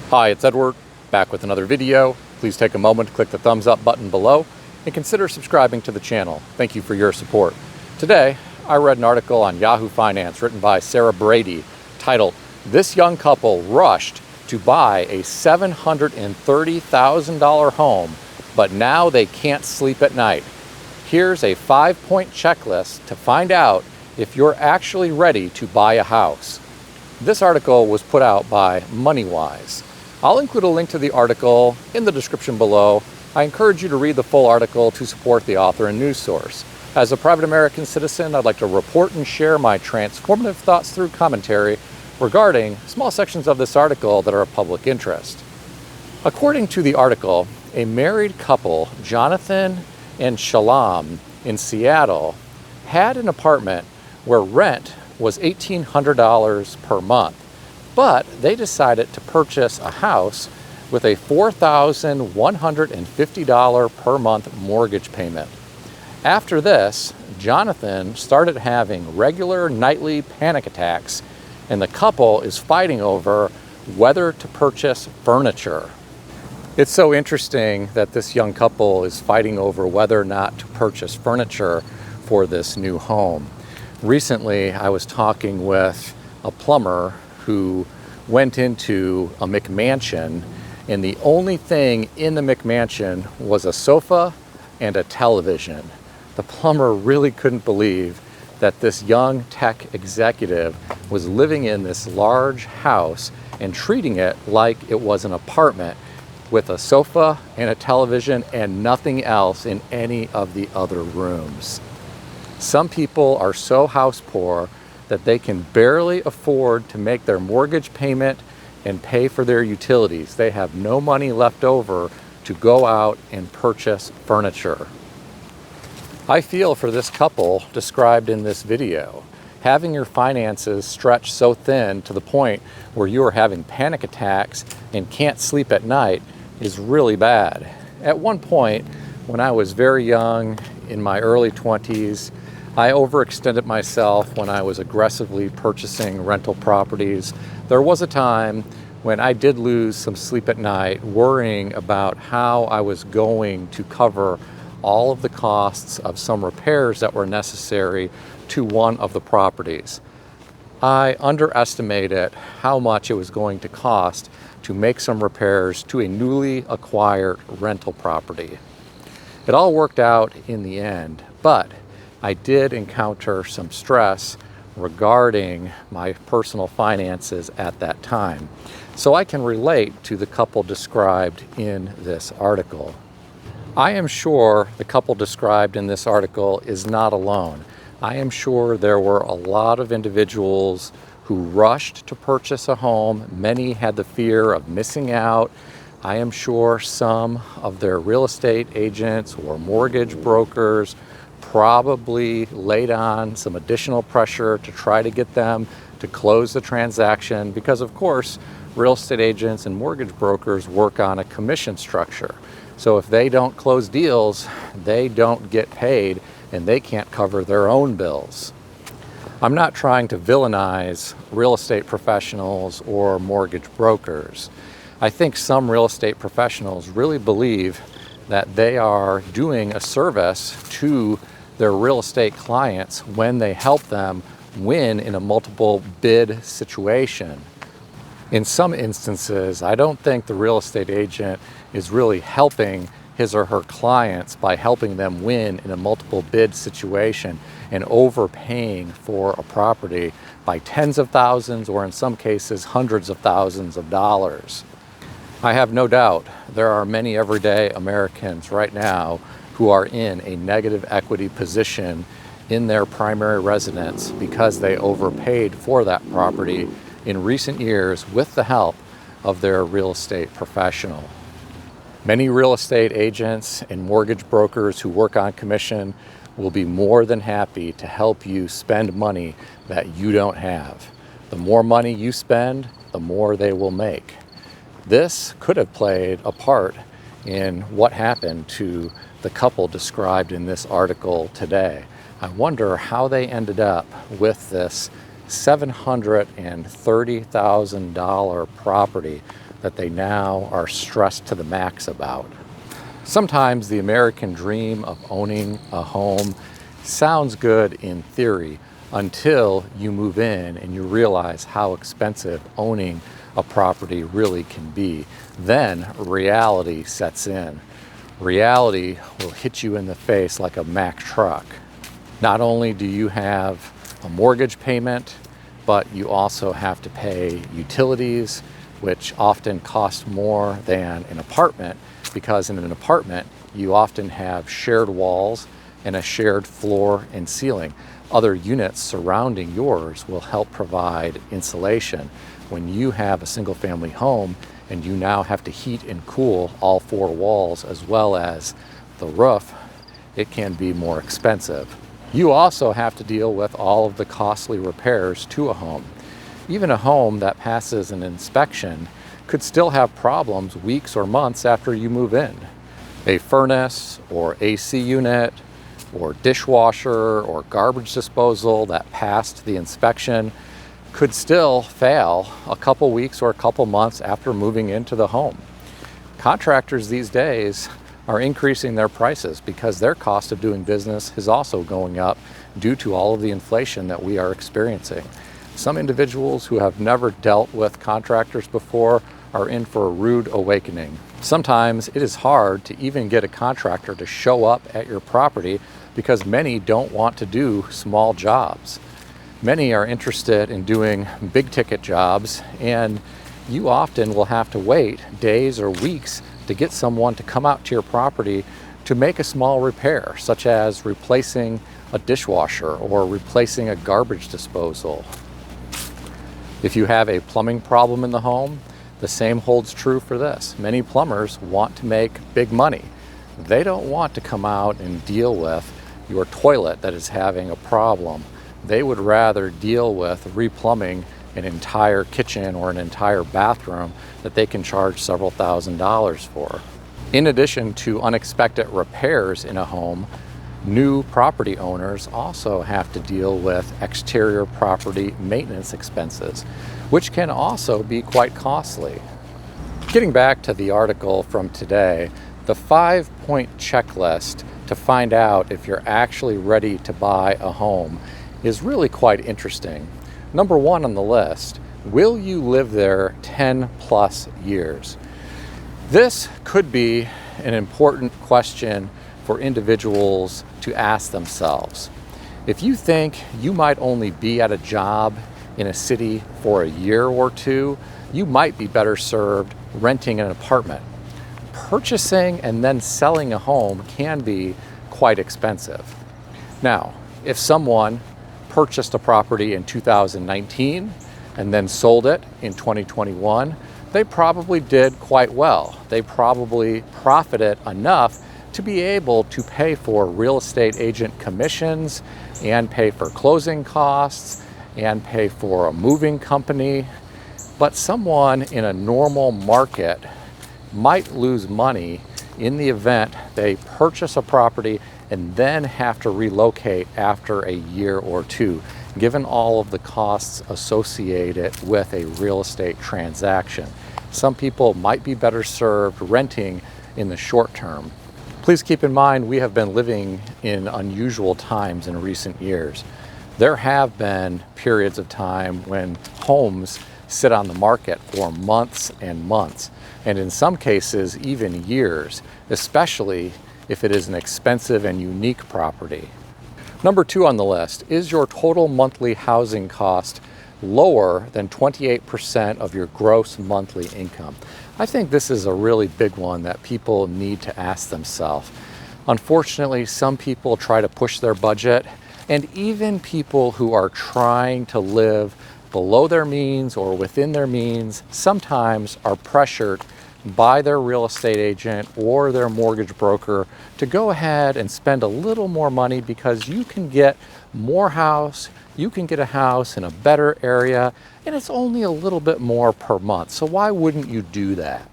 Hi, it's Edward, back with another video. Please take a moment to click the thumbs up button below and consider subscribing to the channel. Thank you for your support. Today, I read an article on Yahoo Finance written by Sarah Brady titled, "This Young Couple Rushed to Buy a $730,000 Home, but Now They Can't Sleep at Night. Here's a 5-point checklist to find out if you're actually ready to buy a house." This article was put out by MoneyWise. I'll include a link to the article in the description below. I encourage you to read the full article to support the author and news source. As a private American citizen, I'd like to report and share my transformative thoughts through commentary regarding small sections of this article that are of public interest. According to the article, a married couple, Jonathan and Shalom in Seattle, had an apartment where rent was $1,800 per month. But they decided to purchase a house with a $4,150 per month mortgage payment. After this, Jonathan started having regular nightly panic attacks, and the couple is fighting over whether to purchase furniture. It's so interesting that this young couple is fighting over whether or not to purchase furniture for this new home. Recently, I was talking with a plumber who went into a McMansion, and the only thing in the McMansion was a sofa and a television. The plumber really couldn't believe that this young tech executive was living in this large house and treating it like it was an apartment with a sofa and a television and nothing else in any of the other rooms. Some people are so house poor that they can barely afford to make their mortgage payment and pay for their utilities. They have no money left over to go out and purchase furniture. I feel for this couple described in this video. Having your finances stretched so thin to the point where you are having panic attacks and can't sleep at night is really bad. At one point, when I was very young, in my early 20s, I overextended myself when I was aggressively purchasing rental properties. There was a time when I did lose some sleep at night worrying about how I was going to cover all of the costs of some repairs that were necessary to one of the properties. I underestimated how much it was going to cost to make some repairs to a newly acquired rental property. It all worked out in the end, but I did encounter some stress regarding my personal finances at that time. So I can relate to the couple described in this article. I am sure the couple described in this article is not alone. I am sure there were a lot of individuals who rushed to purchase a home. Many had the fear of missing out. I am sure some of their real estate agents or mortgage brokers probably laid on some additional pressure to try to get them to close the transaction because, of course, real estate agents and mortgage brokers work on a commission structure. So if they don't close deals, they don't get paid and they can't cover their own bills. I'm not trying to villainize real estate professionals or mortgage brokers. I think some real estate professionals really believe that they are doing a service to their real estate clients when they help them win in a multiple bid situation. In some instances, I don't think the real estate agent is really helping his or her clients by helping them win in a multiple bid situation and overpaying for a property by tens of thousands or in some cases hundreds of thousands of dollars. I have no doubt there are many everyday Americans right now who are in a negative equity position in their primary residence because they overpaid for that property in recent years with the help of their real estate professional. Many real estate agents and mortgage brokers who work on commission will be more than happy to help you spend money that you don't have. The more money you spend, the more they will make. This could have played a part in what happened to the couple described in this article today. I wonder how they ended up with this $730,000 property that they now are stressed to the max about. Sometimes the American dream of owning a home sounds good in theory until you move in and you realize how expensive owning a property really can be. Then reality sets in. Reality will hit you in the face like a Mack truck. Not only do you have a mortgage payment, but you also have to pay utilities, which often cost more than an apartment, because in an apartment you often have shared walls and a shared floor and ceiling. Other units surrounding yours will help provide insulation. When you have a single-family home and you now have to heat and cool all four walls as well as the roof, it can be more expensive. You also have to deal with all of the costly repairs to a home. Even a home that passes an inspection could still have problems weeks or months after you move in. A furnace or AC unit or dishwasher or garbage disposal that passed the inspection could still fail a couple weeks or a couple months after moving into the home. Contractors these days are increasing their prices because their cost of doing business is also going up due to all of the inflation that we are experiencing. Some individuals who have never dealt with contractors before are in for a rude awakening. Sometimes it is hard to even get a contractor to show up at your property because many don't want to do small jobs. Many are interested in doing big ticket jobs, and you often will have to wait days or weeks to get someone to come out to your property to make a small repair, such as replacing a dishwasher or replacing a garbage disposal. If you have a plumbing problem in the home, the same holds true for this. Many plumbers want to make big money. They don't want to come out and deal with your toilet that is having a problem. They would rather deal with replumbing an entire kitchen or an entire bathroom that they can charge several $1,000s for. In addition to unexpected repairs in a home, new property owners also have to deal with exterior property maintenance expenses, which can also be quite costly. Getting back to the article from today, the 5-point checklist to find out if you're actually ready to buy a home is really quite interesting. Number 1 on the list, will you live there 10 plus years? This could be an important question for individuals to ask themselves. If you think you might only be at a job in a city for a year or two, you might be better served renting an apartment. Purchasing and then selling a home can be quite expensive. Now, if someone purchased a property in 2019 and then sold it in 2021, they probably did quite well. They probably profited enough to be able to pay for real estate agent commissions and pay for closing costs and pay for a moving company. But someone in a normal market might lose money in the event they purchase a property and then have to relocate after a year or two, given all of the costs associated with a real estate transaction. Some people might be better served renting in the short term. Please keep in mind, we have been living in unusual times in recent years. There have been periods of time when homes sit on the market for months and months, and in some cases even years, especially if it is an expensive and unique property. Number 2 on the list, is your total monthly housing cost lower than 28% of your gross monthly income? I think this is a really big one that people need to ask themselves. Unfortunately, some people try to push their budget, and even people who are trying to live below their means or within their means sometimes are pressured by their real estate agent or their mortgage broker to go ahead and spend a little more money because you can get more house, you can get a house in a better area, and it's only a little bit more per month. So why wouldn't you do that?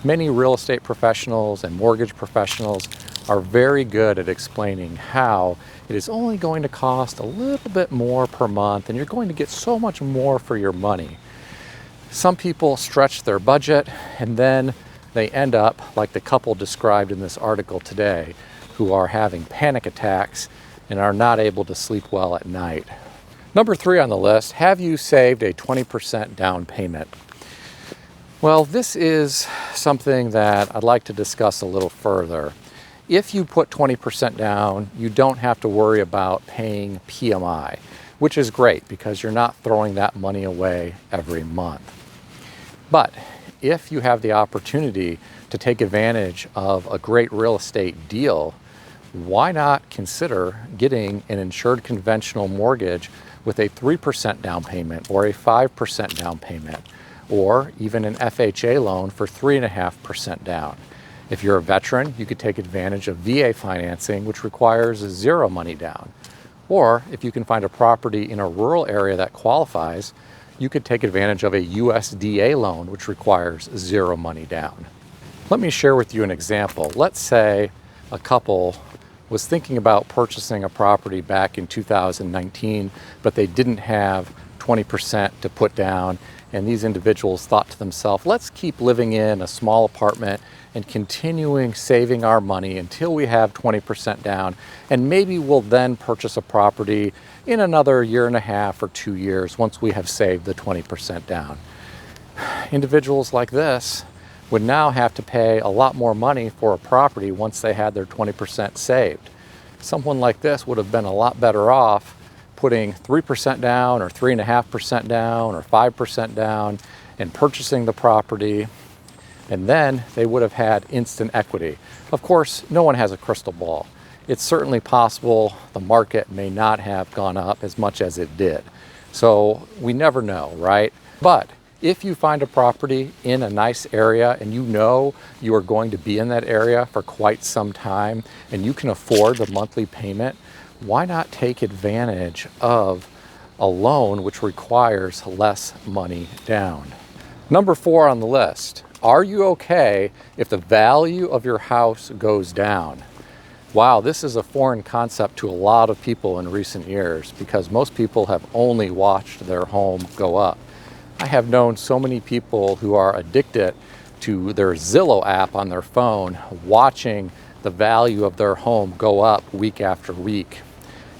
Many real estate professionals and mortgage professionals are very good at explaining how it is only going to cost a little bit more per month and you're going to get so much more for your money. Some people stretch their budget and then they end up like the couple described in this article today, who are having panic attacks and are not able to sleep well at night. Number 3 on the list, have you saved a 20% down payment? Well, this is something that I'd like to discuss a little further. If you put 20% down, you don't have to worry about paying PMI, which is great because you're not throwing that money away every month. But if you have the opportunity to take advantage of a great real estate deal, why not consider getting an insured conventional mortgage with a 3% down payment or a 5% down payment, or even an FHA loan for 3.5% down. If you're a veteran, you could take advantage of VA financing, which requires 0 money down. Or if you can find a property in a rural area that qualifies, you could take advantage of a USDA loan, which requires 0 money down. Let me share with you an example. Let's say a couple was thinking about purchasing a property back in 2019, but they didn't have 20% to put down. And these individuals thought to themselves, let's keep living in a small apartment and continuing saving our money until we have 20% down. And maybe we'll then purchase a property in another 1.5 or 2 years once we have saved the 20% down. Individuals like this would now have to pay a lot more money for a property once they had their 20% saved. Someone like this would have been a lot better off putting 3% down or 3.5% down or 5% down and purchasing the property, and then they would have had instant equity. Of course, no one has a crystal ball. It's certainly possible the market may not have gone up as much as it did. So we never know, right? But if you find a property in a nice area and you know you are going to be in that area for quite some time and you can afford the monthly payment, why not take advantage of a loan which requires less money down? Number 4 on the list, are you okay if the value of your house goes down? Wow, this is a foreign concept to a lot of people in recent years because most people have only watched their home go up. I have known so many people who are addicted to their Zillow app on their phone, watching the value of their home go up week after week.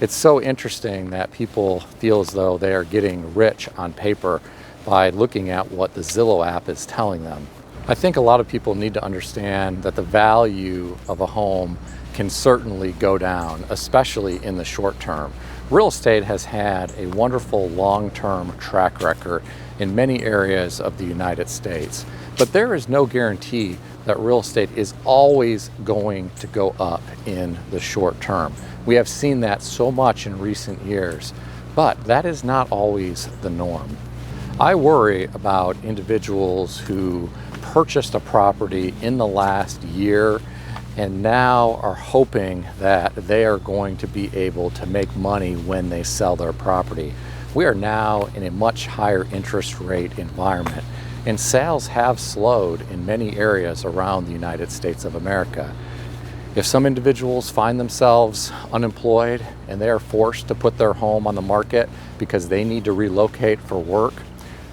It's so interesting that people feel as though they are getting rich on paper by looking at what the Zillow app is telling them. I think a lot of people need to understand that the value of a home can certainly go down, especially in the short term. Real estate has had a wonderful long-term track record in many areas of the United States, but there is no guarantee that real estate is always going to go up in the short term. We have seen that so much in recent years, but that is not always the norm. I worry about individuals who purchased a property in the last year and now are hoping that they are going to be able to make money when they sell their property. We are now in a much higher interest rate environment, and sales have slowed in many areas around the United States of America. If some individuals find themselves unemployed and they are forced to put their home on the market because they need to relocate for work,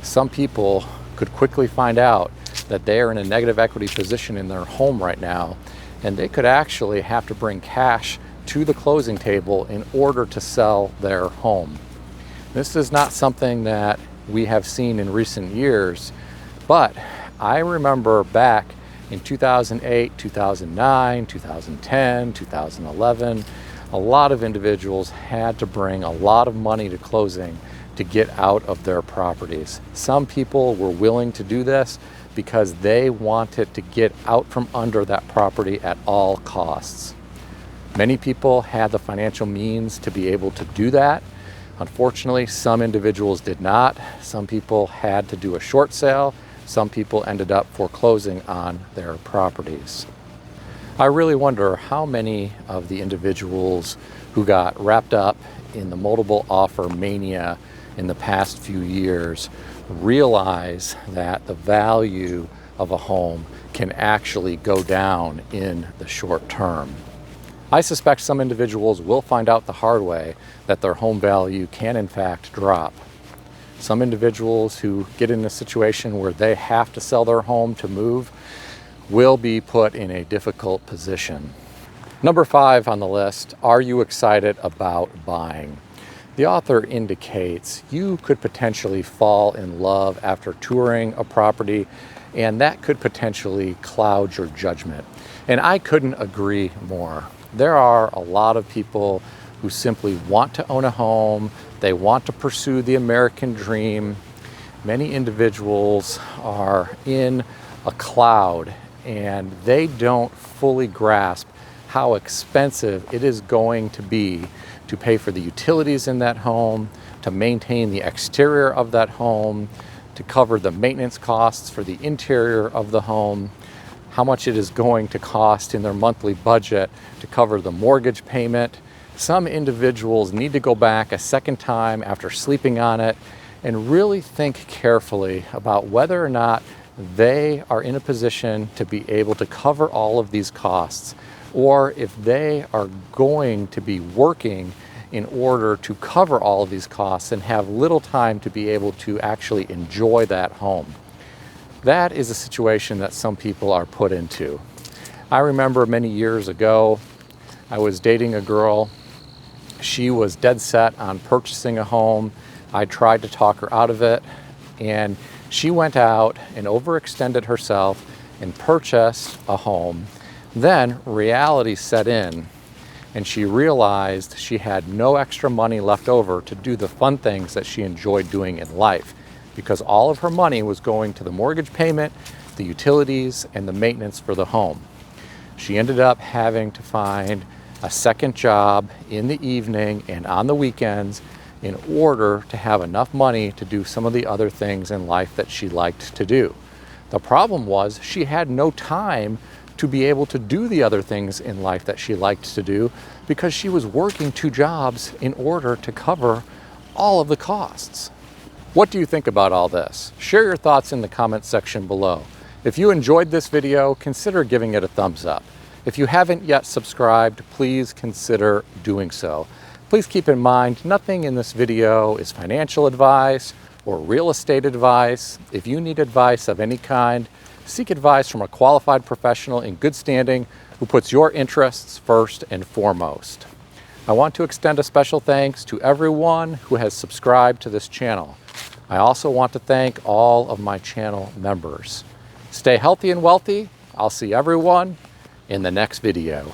some people could quickly find out that they are in a negative equity position in their home right now, and they could actually have to bring cash to the closing table in order to sell their home. This is not something that we have seen in recent years, but I remember back in 2008, 2009, 2010, 2011, a lot of individuals had to bring a lot of money to closing to get out of their properties. Some people were willing to do this because they wanted to get out from under that property at all costs. Many people had the financial means to be able to do that. Unfortunately, some individuals did not. Some people had to do a short sale. Some people ended up foreclosing on their properties. I really wonder how many of the individuals who got wrapped up in the multiple offer mania in the past few years realize that the value of a home can actually go down in the short term. I suspect some individuals will find out the hard way that their home value can in fact drop. Some individuals who get in a situation where they have to sell their home to move will be put in a difficult position. Number 5 on the list, are you excited about buying? The author indicates you could potentially fall in love after touring a property, and that could potentially cloud your judgment. And I couldn't agree more. There are a lot of people who simply want to own a home. They want to pursue the American dream. Many individuals are in a cloud and they don't fully grasp how expensive it is going to be to pay for the utilities in that home, to maintain the exterior of that home, to cover the maintenance costs for the interior of the home, how much it is going to cost in their monthly budget to cover the mortgage payment. Some individuals need to go back a second time after sleeping on it and really think carefully about whether or not they are in a position to be able to cover all of these costs, or if they are going to be working in order to cover all of these costs and have little time to be able to actually enjoy that home. That is a situation that some people are put into. I remember many years ago, I was dating a girl. She was dead set on purchasing a home. I tried to talk her out of it, and she went out and overextended herself and purchased a home. Then reality set in, and she realized she had no extra money left over to do the fun things that she enjoyed doing in life, because all of her money was going to the mortgage payment, the utilities, and the maintenance for the home. She ended up having to find a second job in the evening and on the weekends in order to have enough money to do some of the other things in life that she liked to do. The problem was she had no time to be able to do the other things in life that she liked to do because she was working 2 jobs in order to cover all of the costs. What do you think about all this? Share your thoughts in the comments section below. If you enjoyed this video, consider giving it a thumbs up. If you haven't yet subscribed, please consider doing so. Please keep in mind, nothing in this video is financial advice or real estate advice. If you need advice of any kind, seek advice from a qualified professional in good standing who puts your interests first and foremost. I want to extend a special thanks to everyone who has subscribed to this channel. I also want to thank all of my channel members. Stay healthy and wealthy. I'll see everyone in the next video.